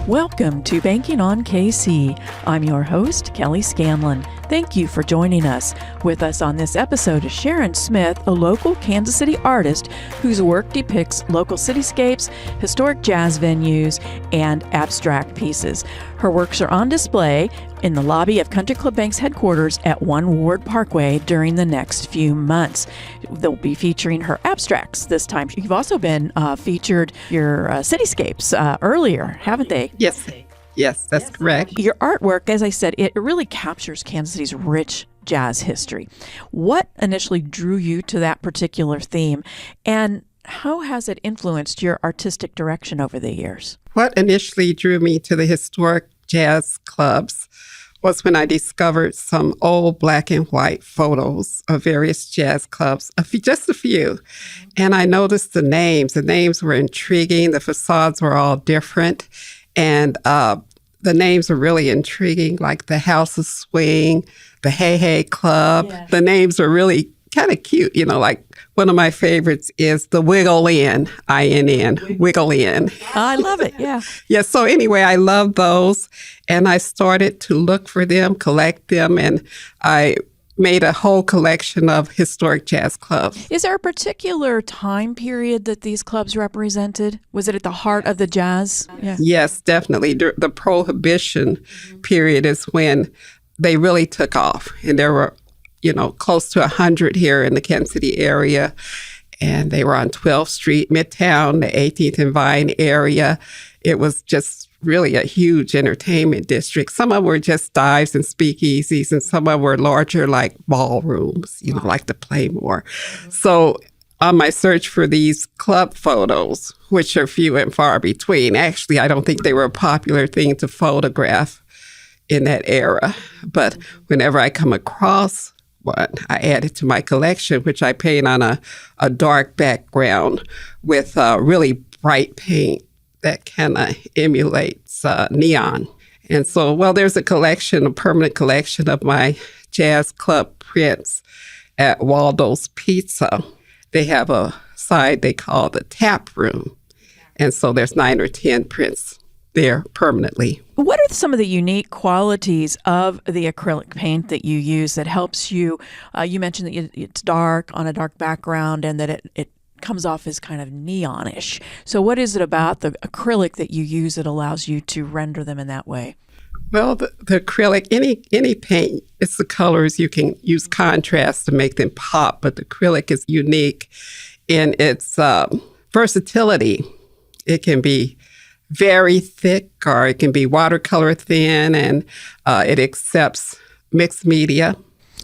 Welcome to Banking on KC. I'm your host, Kelly Scanlon. Thank you for joining us. With us on this episode is Sheron Smith, a local Kansas City artist whose work depicts local cityscapes, historic jazz venues, and abstract pieces. Her works are on display in the lobby of Country Club Bank's headquarters at 1 Ward Parkway during the next few months. They'll be featuring her abstracts this time. You've also been featured your cityscapes earlier, haven't they? Yes, that's correct. Your artwork, as I said, it really captures Kansas City's rich jazz history. What initially drew you to that particular theme, and how has it influenced your artistic direction over the years? What initially drew me to the historic jazz clubs was when I discovered some old black and white photos of various jazz clubs, just a few. And I noticed the names. The names were intriguing. The facades were all different. And the names are really intriguing, like the House of Swing, the Hey Hey Club. Yeah. The names are really kind of cute. You know, like one of my favorites is the Wiggle In, I-N-N, Wiggle In. I love it, yeah. Yeah, so anyway, I love those. And I started to look for them, collect them, and I made a whole collection of historic jazz clubs. Is there a particular time period that these clubs represented? Was it at the heart of the jazz? Yeah. Yes, definitely. The Prohibition period is when they really took off. And there were, close to 100 here in the Kansas City area. And they were on 12th Street, Midtown, the 18th and Vine area. It was just really a huge entertainment district. Some of them were just dives and speakeasies, and some of them were larger, like ballrooms, like the Playmore. So on my search for these club photos, which are few and far between, actually, I don't think they were a popular thing to photograph in that era. But whenever I come across one, I add it to my collection, which I paint on a dark background with really bright paint that kind of emulates neon. And so, there's a permanent collection of my jazz club prints at Waldo's Pizza. They have a side they call the tap room. And so there's 9 or 10 prints there permanently. What are some of the unique qualities of the acrylic paint that you use that helps you? You mentioned that it's dark on a dark background and that it comes off as kind of neonish. So what is it about the acrylic that you use that allows you to render them in that way? Well, the acrylic, any paint, it's the colors. You can use contrast to make them pop, but the acrylic is unique in its versatility. It can be very thick or it can be watercolor thin, and it accepts mixed media.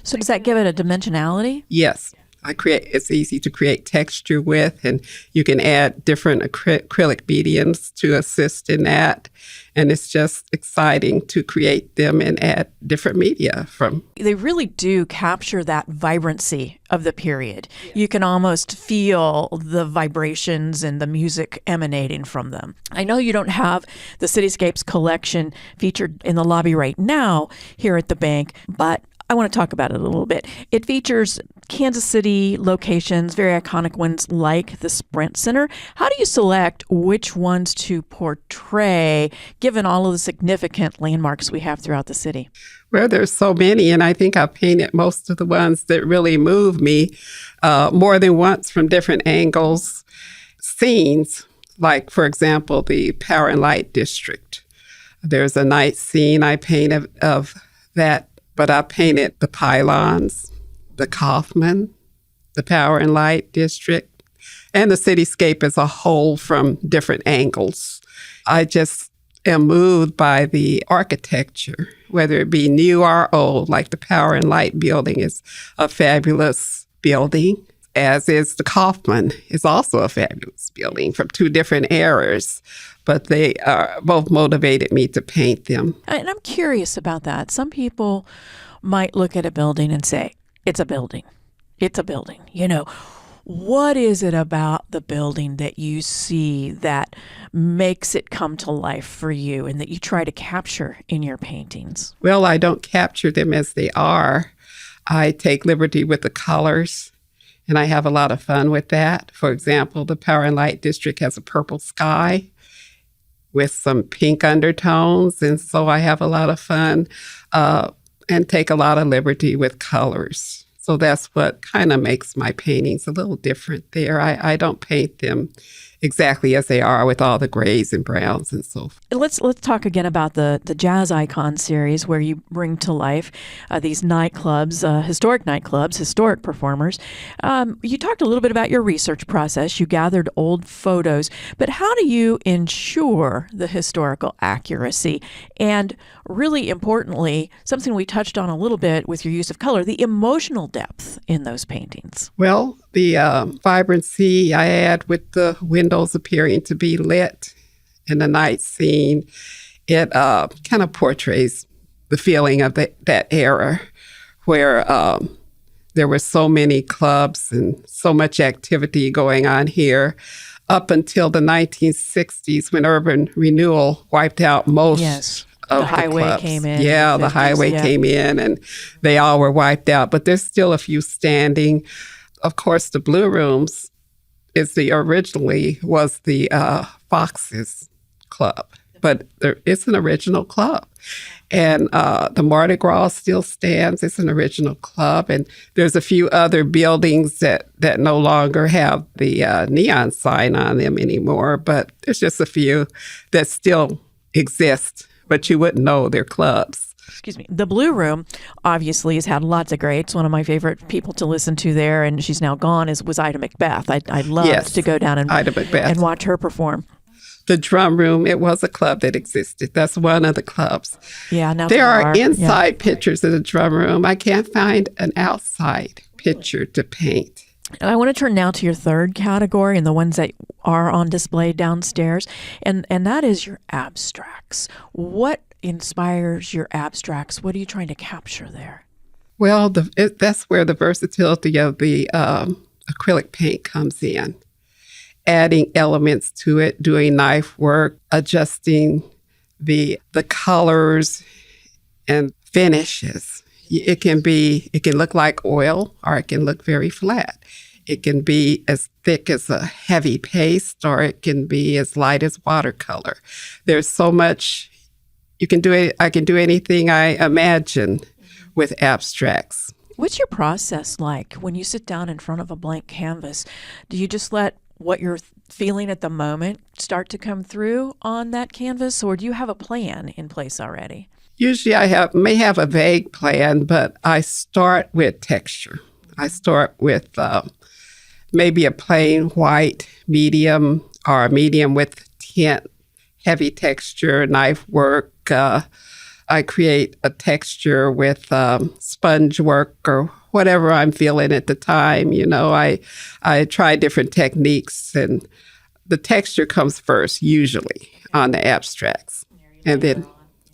So does that give it a dimensionality? Yes. It's easy to create texture with, and you can add different acrylic mediums to assist in that. And it's just exciting to create them and add different media from. They really do capture that vibrancy of the period. You can almost feel the vibrations and the music emanating from them. I know you don't have the Cityscapes collection featured in the lobby right now here at the bank, but I want to talk about it a little bit. It features Kansas City locations, very iconic ones like the Sprint Center. How do you select which ones to portray, given all of the significant landmarks we have throughout the city? Well, there's so many, and I think I've painted most of the ones that really move me more than once from different angles. Scenes, like, for example, the Power and Light District. There's a night scene I painted of that. But I painted the pylons, the Kaufman, the Power and Light District, and the cityscape as a whole from different angles. I just am moved by the architecture, whether it be new or old, like the Power and Light building is a fabulous building, as is the Kaufman is also a fabulous building from 2 different eras. But they both motivated me to paint them. And I'm curious about that. Some people might look at a building and say, it's a building. It's a building. What is it about the building that you see that makes it come to life for you and that you try to capture in your paintings? Well, I don't capture them as they are. I take liberty with the colors and I have a lot of fun with that. For example, the Power and Light District has a purple sky with some pink undertones, and so I have a lot of fun and take a lot of liberty with colors. So that's what kind of makes my paintings a little different there. I don't paint them exactly as they are with all the grays and browns and so forth. Let's talk again about the Jazz Icon series, where you bring to life these nightclubs, historic performers. You talked a little bit about your research process. You gathered old photos, but how do you ensure the historical accuracy? And really importantly, something we touched on a little bit with your use of color, the emotional depth in those paintings. Well, the vibrancy I add with the windows appearing to be lit in the night scene, it kind of portrays the feeling of that era where there were so many clubs and so much activity going on here up until the 1960s when urban renewal wiped out most of the highway clubs. came in. Yeah, the 50s, the highway came in and they all were wiped out, but there's still a few standing. Of course, the Blue Rooms originally was the Fox's Club, but it's an original club. And the Mardi Gras still stands. It's an original club. And there's a few other buildings that no longer have the neon sign on them anymore, but there's just a few that still exist, but you wouldn't know they're clubs. Excuse me. The Blue Room obviously has had lots of greats. One of my favorite people to listen to there, and she's now gone, was Ida Macbeth. I loved to go down and watch her perform. The Drum Room, it was a club that existed. That's one of the clubs. Yeah, now there are inside pictures of the Drum Room. I can't find an outside picture to paint. And I want to turn now to your third category and the ones that are on display downstairs, and that is your abstracts. What inspires your abstracts? What are you trying to capture there? Well, that's where the versatility of the acrylic paint comes in. Adding elements to it, doing knife work, adjusting the colors and finishes. It can look like oil, or it can look very flat. It can be as thick as a heavy paste, or it can be as light as watercolor. There's so much you can do. I can do anything I imagine with abstracts. What's your process like when you sit down in front of a blank canvas? Do you just let what you're feeling at the moment start to come through on that canvas, or do you have a plan in place already? Usually I may have a vague plan, but I start with texture. I start with maybe a plain white medium, or a medium with tint, heavy texture, knife work. I create a texture with sponge work or whatever I'm feeling at the time. You know, I try different techniques, and the texture comes first, usually, on the abstracts. And then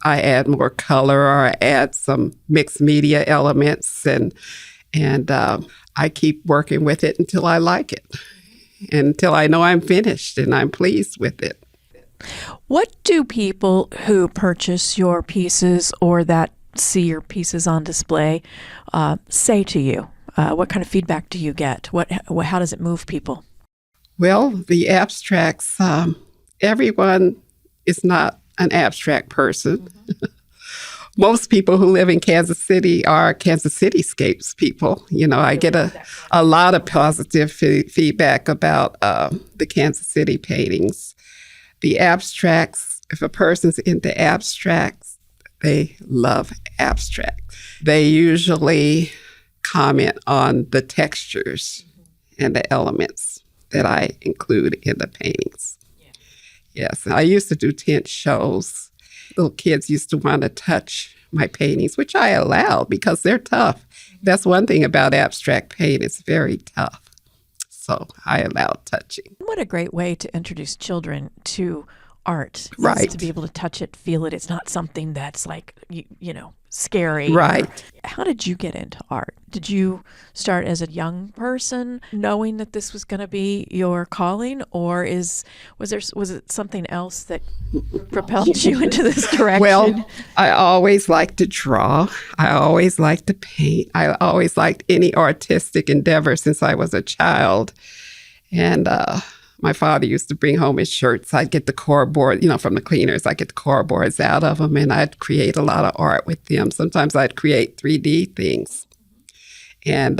I add more color, or I add some mixed media elements, and I keep working with it until I like it, until I know I'm finished and I'm pleased with it. What do people who purchase your pieces or that see your pieces on display say to you? What kind of feedback do you get? How does it move people? Well, the abstracts, everyone is not an abstract person. Mm-hmm. Most people who live in Kansas City are Kansas Cityscapes people. You know, I get a lot of positive feedback about the Kansas City paintings. The abstracts, if a person's into abstracts, they love abstract. They usually comment on the textures and the elements that I include in the paintings. Yeah. Yes, I used to do tent shows. Little kids used to want to touch my paintings, which I allowed because they're tough. That's one thing about abstract paint, it's very tough. So I allowed touching. What a great way to introduce children to art. Right. To be able to touch it, feel it. It's not something that's like, scary. Right. How did you get into art? Did you start as a young person knowing that this was going to be your calling, or was it something else that propelled you into this direction? Well, I always liked to draw. I always liked to paint. I always liked any artistic endeavor since I was a child. And my father used to bring home his shirts. I'd get the cardboard, from the cleaners. I'd get the cardboards out of them, and I'd create a lot of art with them. Sometimes I'd create 3D things. And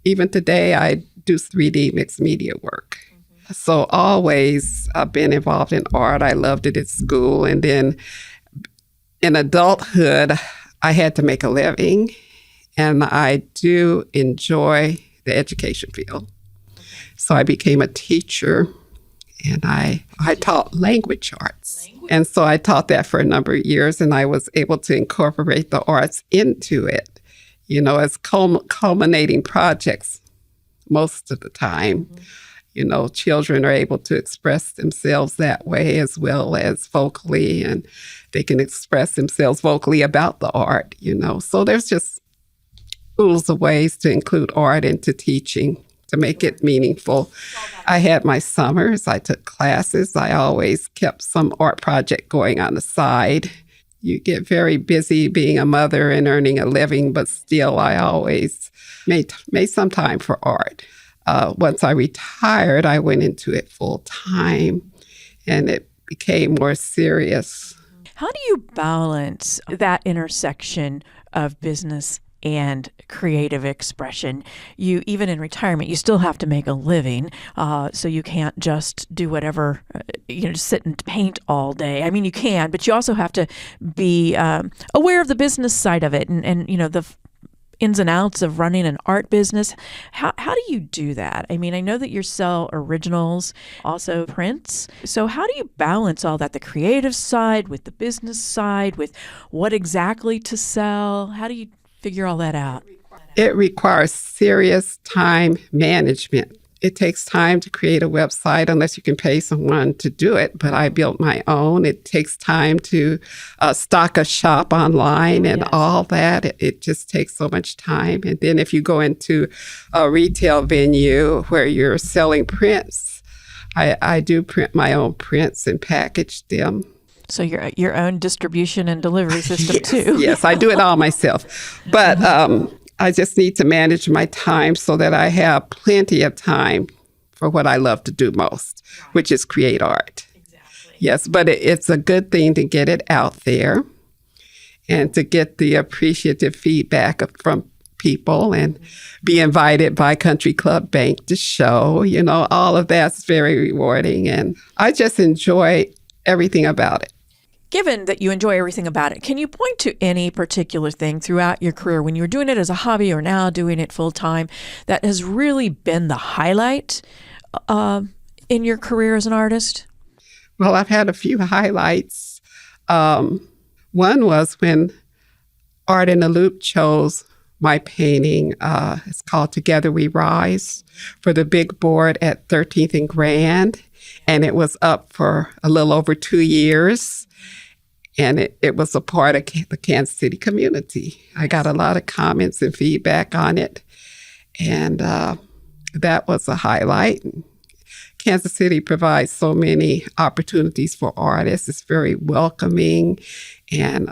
even today, I do 3D mixed media work. Mm-hmm. So always I've been involved in art. I loved it at school. And then in adulthood, I had to make a living. And I do enjoy the education field. So I became a teacher, and I taught language arts. And so I taught that for a number of years, and I was able to incorporate the arts into it, as culminating projects most of the time. Mm-hmm. Children are able to express themselves that way as well as vocally, and they can express themselves vocally about the art, So there's just oodles of ways to include art into teaching, to make it meaningful. I had my summers. I took classes. I always kept some art project going on the side. You get very busy being a mother and earning a living, but still I always made some time for art. Once I retired, I went into it full time, and it became more serious. How do you balance that intersection of business and creative expression? You, even in retirement, you still have to make a living, so you can't just do whatever, just sit and paint all day. I mean, you can, but you also have to be aware of the business side of it, and the ins and outs of running an art business. How do you do that? I mean, I know that you sell originals, also prints. So how do you balance all that, the creative side with the business side, with what exactly to sell? How do you figure all that out? It requires serious time management. It takes time to create a website unless you can pay someone to do it, but I built my own. It takes time to stock a shop online and all that. It just takes so much time. And then if you go into a retail venue where you're selling prints, I do print my own prints and package them. So your own distribution and delivery system too. Yes, I do it all myself. But I just need to manage my time so that I have plenty of time for what I love to do most, which is create art. Exactly. Yes, but it's a good thing to get it out there and to get the appreciative feedback from people and be invited by Country Club Bank to show, all of that's very rewarding. And I just enjoy everything about it. Given that you enjoy everything about it, can you point to any particular thing throughout your career when you were doing it as a hobby or now doing it full time that has really been the highlight in your career as an artist? Well, I've had a few highlights. One was when Art in the Loop chose my painting. It's called Together We Rise for the big board at 13th and Grand. And it was up for a little over 2 years. And it was a part of the Kansas City community. I got a lot of comments and feedback on it. And that was a highlight. Kansas City provides so many opportunities for artists. It's very welcoming. And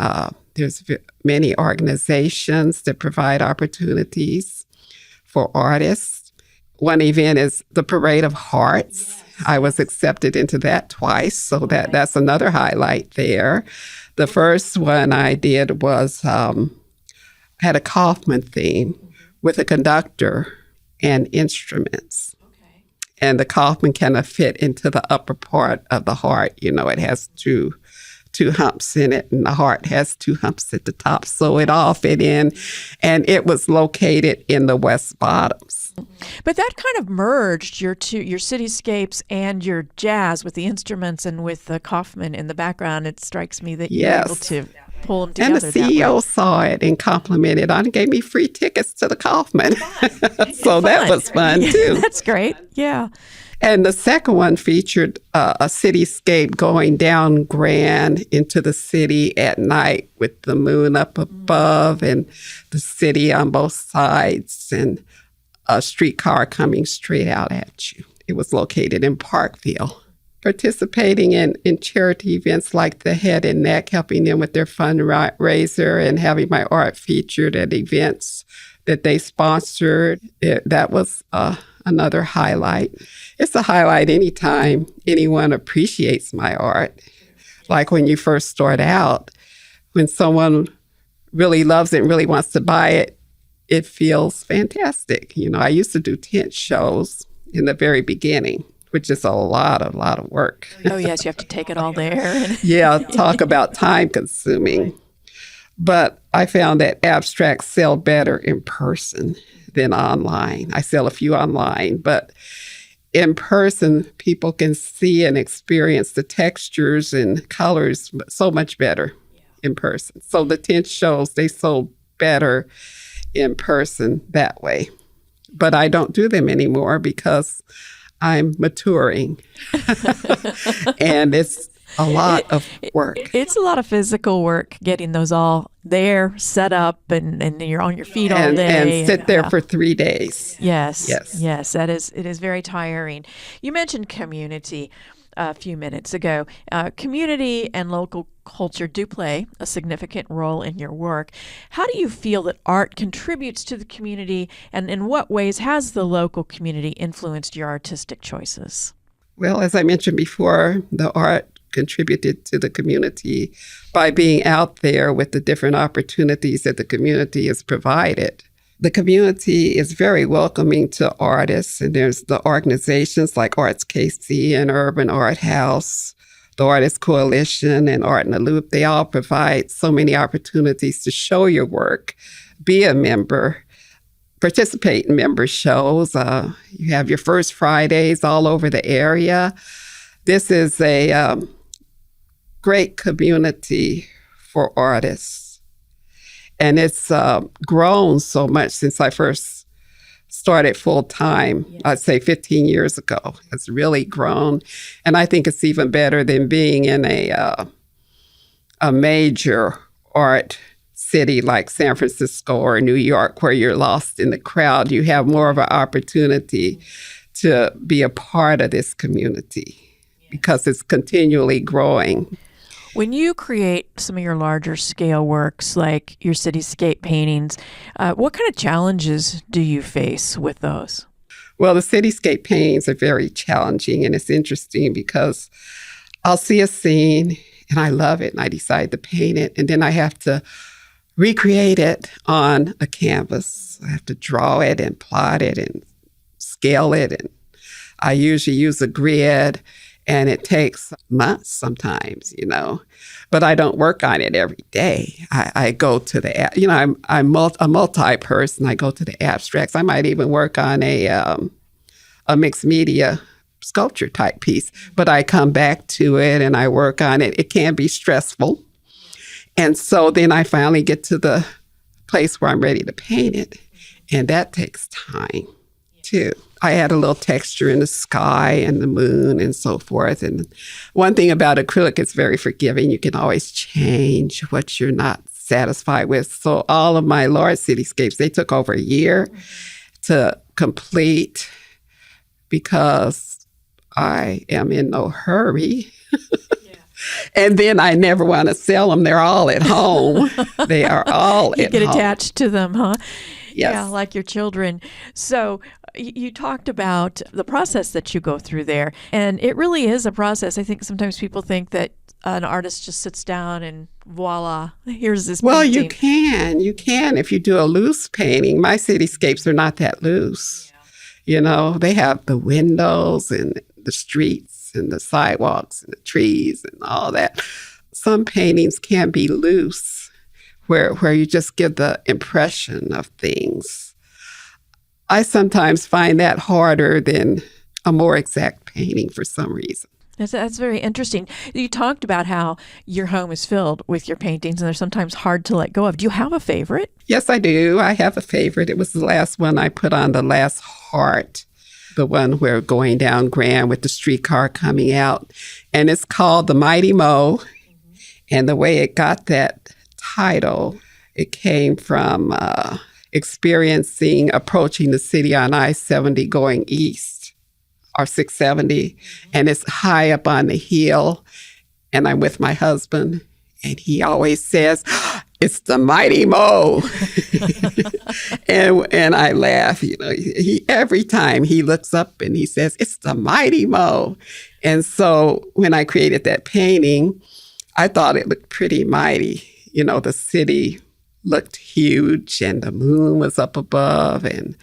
there's many organizations that provide opportunities for artists. One event is the Parade of Hearts. Yes. I was accepted into that twice, so that's another highlight there. The first one I did was had a Kaufman theme with a conductor and instruments. Okay. And the Kaufman kind of fit into the upper part of the heart. It has two humps in it, and the heart has 2 humps at the top. So it all fit in, and it was located in the West Bottoms. But that kind of merged your cityscapes and your jazz with the instruments and with the Kaufman in the background. It strikes me that you were able to pull them together. And the CEO saw it and complimented on it and gave me free tickets to the Kaufman. So that was fun too. That's great. Yeah. And the second one featured a cityscape going down Grand into the city at night with the moon up above and the city on both sides and a streetcar coming straight out at you. It was located in Parkville. Participating in charity events like the Head and Neck, helping them with their fundraiser and having my art featured at events that they sponsored. That was another highlight. It's a highlight anytime anyone appreciates my art. Like when you first start out, when someone really loves it and really wants to buy it, it feels fantastic. You know, I used to do tent shows in the very beginning, which is a lot of work. Oh, yes, you have to take it all there. Yeah, talk about time consuming. But I found that abstracts sell better in person than online. I sell a few online, but in person, people can see and experience the textures and colors so much better in person. So the tent shows, they sold better in person that way. But I don't do them anymore because I'm maturing. And it's a lot of work. It's a lot of physical work getting those all there, set up, and you're on your feet all day. And sit there for 3 days. Yes. It is very tiring. You mentioned community a few minutes ago. Community and local culture do play a significant role in your work. How do you feel that art contributes to the community, and in what ways has the local community influenced your artistic choices? Well, as I mentioned before, the art contributed to the community by being out there with the different opportunities that the community has provided. The community is very welcoming to artists, and there's the organizations like Arts KC and Urban Art House, the Artists Coalition, and Art in the Loop. They all provide so many opportunities to show your work, be a member, participate in member shows. You have your First Fridays all over the area. This is a great community for artists. And it's grown so much since I first started full time, I'd say 15 years ago. It's really grown. And I think it's even better than being in a major art city like San Francisco or New York, where you're lost in the crowd. You have more of an opportunity to be a part of this community because it's continually growing. When you create some of your larger scale works, like your cityscape paintings, what kind of challenges do you face with those? Well, the cityscape paintings are very challenging, and it's interesting because I'll see a scene and I love it and I decide to paint it, and then I have to recreate it on a canvas. I have to draw it and plot it and scale it, and I usually use a grid. And it takes months sometimes, you know, but I don't work on it every day. I go to the, you know, I'm a multi-person. I go to the abstracts. I might even work on a mixed media sculpture type piece, but I come back to it and I work on it. It can be stressful. And so then I finally get to the place where I'm ready to paint it. And that takes time too. I add a little texture in the sky and the moon and so forth. And one thing about acrylic, it's very forgiving. You can always change what you're not satisfied with. So all of my large cityscapes, they took over a year to complete because I am in no hurry. And then I never want to sell them. They're all at home. They are all at home. You get attached to them, huh? Yes. Yeah, like your children. So you talked about the process that you go through there, and it really is a process. I think sometimes people think that an artist just sits down and voila, here's this Well, painting. you can if you do a loose painting. My cityscapes are not that loose. Yeah. You know, they have the windows and the streets and the sidewalks and the trees and all that. Some paintings can be loose, where you just get the impression of things. I sometimes find that harder than a more exact painting for some reason. That's very interesting. You talked about how your home is filled with your paintings and they're sometimes hard to let go of. Do you have a favorite? Yes, I do. I have a favorite. It was the last one I put on, the last heart the one where going down Grand with the streetcar coming out. And it's called The Mighty Mo. And the way it got that title, it came from approaching the city on I-70 going east, or 670. And it's high up on the hill. And I'm with my husband. And he always says, "It's the Mighty Mo." and I laugh, he every time he looks up and he says, "It's the Mighty Mo." And so when I created that painting, I thought it looked pretty mighty. The city looked huge and the moon was up above, and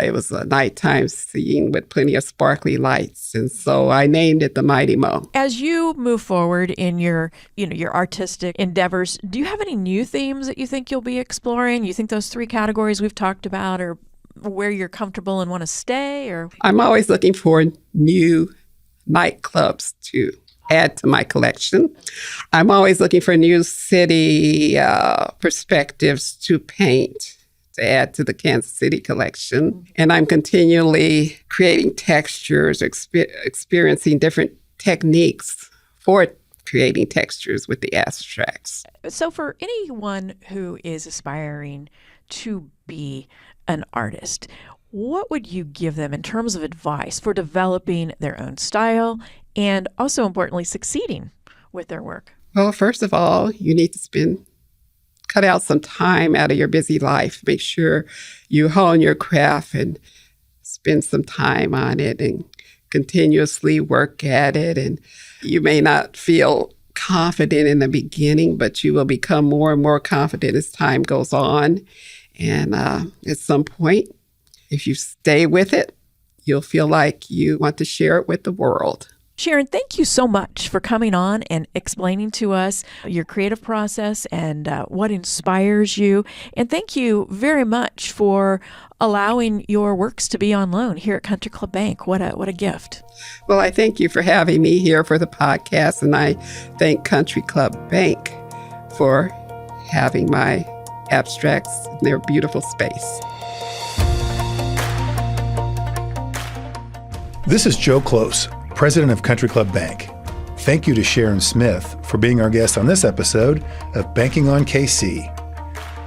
it was a nighttime scene with plenty of sparkly lights. And so I named it the Mighty Mo. As you move forward in your artistic endeavors, do you have any new themes that you think you'll be exploring? You think those 3 categories we've talked about are where you're comfortable and want to stay? Or I'm always looking for new nightclubs to add to my collection. I'm always looking for new city perspectives to paint, to add to the Kansas City collection. And I'm continually creating textures, experiencing different techniques for creating textures with the abstracts. So for anyone who is aspiring to be an artist, what would you give them in terms of advice for developing their own style and also, importantly, succeeding with their work? Well, first of all, you need to cut out some time out of your busy life. Make sure you hone your craft and spend some time on it and continuously work at it. And you may not feel confident in the beginning, but you will become more and more confident as time goes on. And at some point, if you stay with it, you'll feel like you want to share it with the world. Sheron, thank you so much for coming on and explaining to us your creative process and what inspires you. And thank you very much for allowing your works to be on loan here at Country Club Bank. What a gift. Well, I thank you for having me here for the podcast, and I thank Country Club Bank for having my abstracts in their beautiful space. This is Joe Close, President of Country Club Bank. Thank you to Sheron Smith for being our guest on this episode of Banking on KC.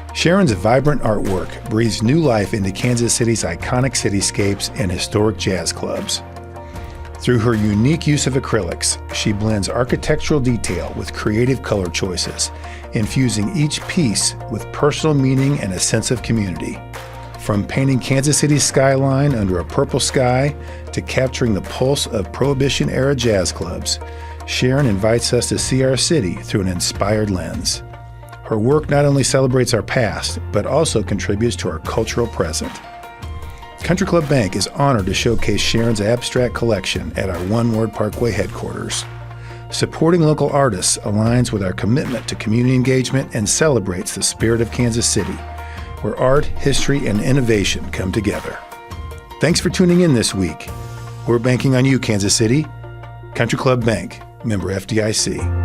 Sheron's vibrant artwork breathes new life into Kansas City's iconic cityscapes and historic jazz clubs. Through her unique use of acrylics, she blends architectural detail with creative color choices, infusing each piece with personal meaning and a sense of community. From painting Kansas City's skyline under a purple sky to capturing the pulse of Prohibition-era jazz clubs, Sheron invites us to see our city through an inspired lens. Her work not only celebrates our past, but also contributes to our cultural present. Country Club Bank is honored to showcase Sheron's abstract collection at our One Ward Parkway headquarters. Supporting local artists aligns with our commitment to community engagement and celebrates the spirit of Kansas City, where art, history, and innovation come together. Thanks for tuning in this week. We're banking on you, Kansas City. Country Club Bank, member FDIC.